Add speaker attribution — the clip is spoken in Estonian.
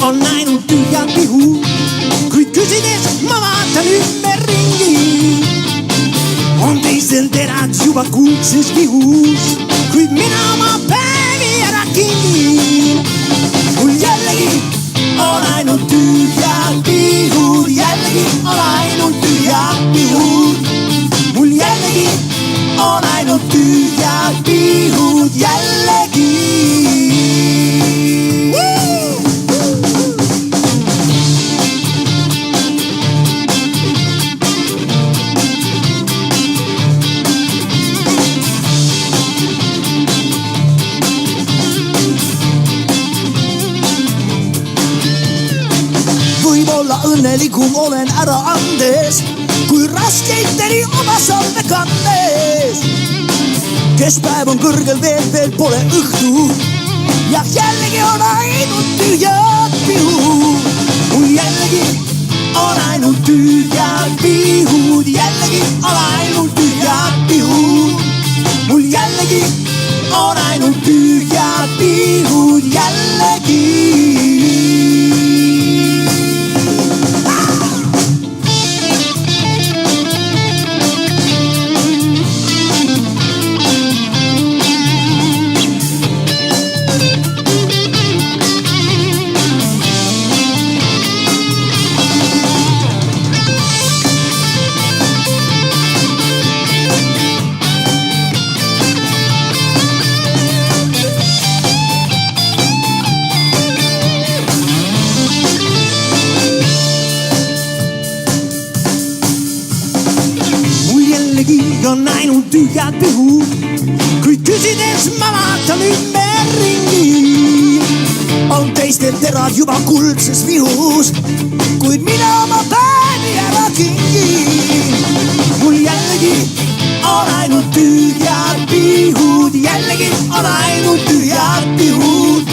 Speaker 1: on ainult tühjad pihud, kuid küsides ma vaatan ümberringi. On teistel terad juba kuldses vihus, kuid mina oma päevi ära kingin. Mul jällegi on ainult tühjad pihud, jällegi on ainult tühjad pihud. Mul jällegi on ainult tühjad pihud, jällegi. Võib-olla õnnelikum olen ära andes, kui raskeid teri oma salve kandes. Kes päev on kõrgel veel pole õhtu, ja jällegi on ainult tühjad pihud. Mul jällegi on ainult tühjad pihud, jällegi on ainult tühjad pihud. Mul jällegi on ainult tühjad pihud, jällegi. On ainult tühjad pihud, kuid küsides ma vaatan ümberringi. On teistel terad juba kuldses vihus, kuid mina oma päevi ära kingin. Mul jällegi on ainult tühjad pihud, jällegi on ainult tühjad pihud.